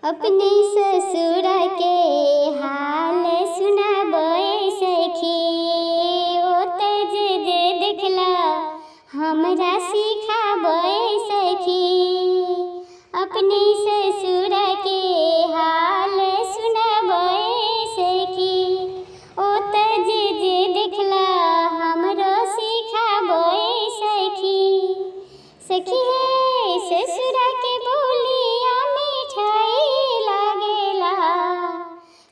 अपने ससुर के हाल सुनाबे सखी। ओत जे जे देखला हमरा सिखाबे सखी। अपने ससुर के हाल सुनाबे सखी। ओत जे जे देखला हमरो सिखाबे सखी। सखी हे ससुर के बोलिया मिठाई लागेला।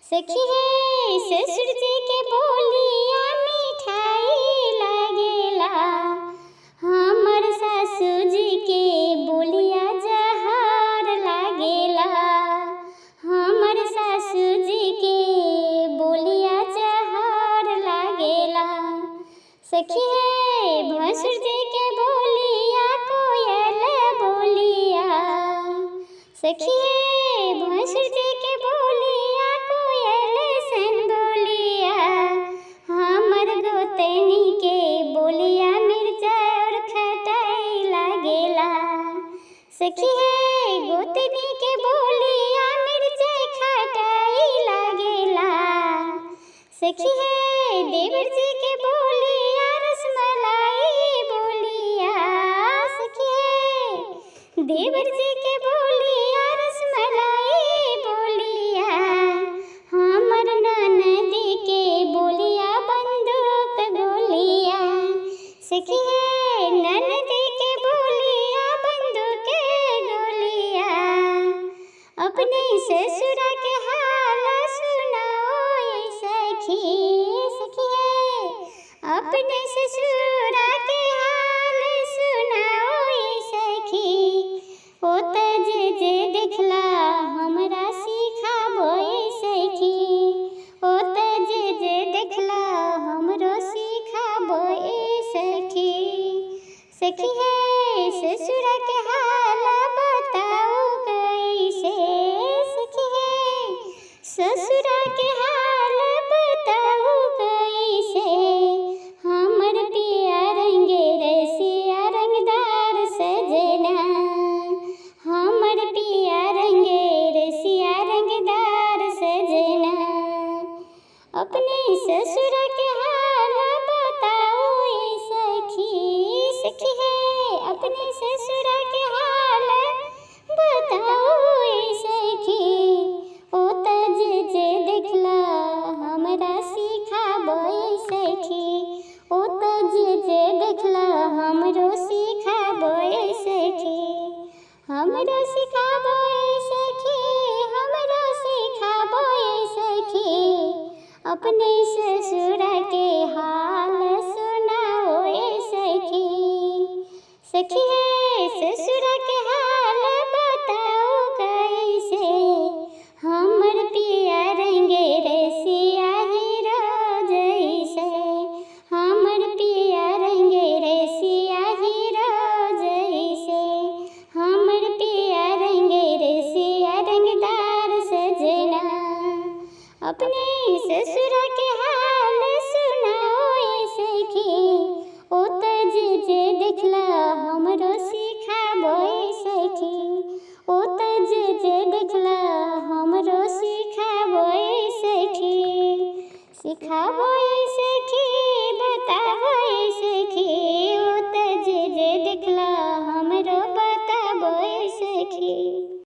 सखी हे ससुर जी के बोलिया मिठाई लागेला। हमर सासू जी के बोलिया जहर लागेला। हमर सासू जी के बोलिया जहर लागेला। सखी हे भसुर जी के बोलिया कोयल बोलिया। सखी हे भसुर जी के बोलिया कोयल सन बोलिया। हमर गोतनी के बोलिया मिर्चा और खटाई लागेला। सखी हे गोतनी के बोलिया मिर्चा खटाई लागेला। सखी हे देवर जी के बोलिया रसमलाई बोलिया। सखी हे देवर जी के बोलिया रसमलाई बोलिया। हमर ननदी के बोलिया बंदूक गोलिया। सखी हे ननदी के बोलिया बंदूक गोलिया। अपने ससुर के हाल सुनाओ ये सखी। सखी हे अपने ससुर के हाल सुनाओ ये सखी। ओत जे जे देखला हमरा सिखाबो ये सखी। ओत जे जे देखला हमरो सिखाबो ये सखी। सखी हे ससुर के हाल बताओ कैसे। सखी हे ससुर के हाल बताओ कैसे। हमर पिया रंगे रसिया रंगदार सजना। हमर पिया रंगे रसिया रंगदार सजना। अपने ससुर के हाल बताओ ये सखी। सखी हे अपने ससुर के हाल बताओ ये सखी। ओत जे जे देखला हमरा सिखाबो ये सखी। ओत जे जे देखला हमरो सिखाबो ये सखी। हमरो सिखाबो ये सखी। हमरो सिखाबो ये सखी। अपने ससुर के हाल सुनाओ ये सखी। सखी हे ससुर के हाल बताओ कैसे। हमर पिया रंगे रसिया हीरो जैसे। हमर पिया रंगे रसिया हीरो जैसे। हमर पिया रंगे रसिया रंगदार सजना। अपने ससुर के हाल सुनाओ ये सखी। ओत जे जे देखला हमरो सिखाबो ये सखी। ओत जे जे देखला हमरो सिखाबो ये सखी। सिखाबो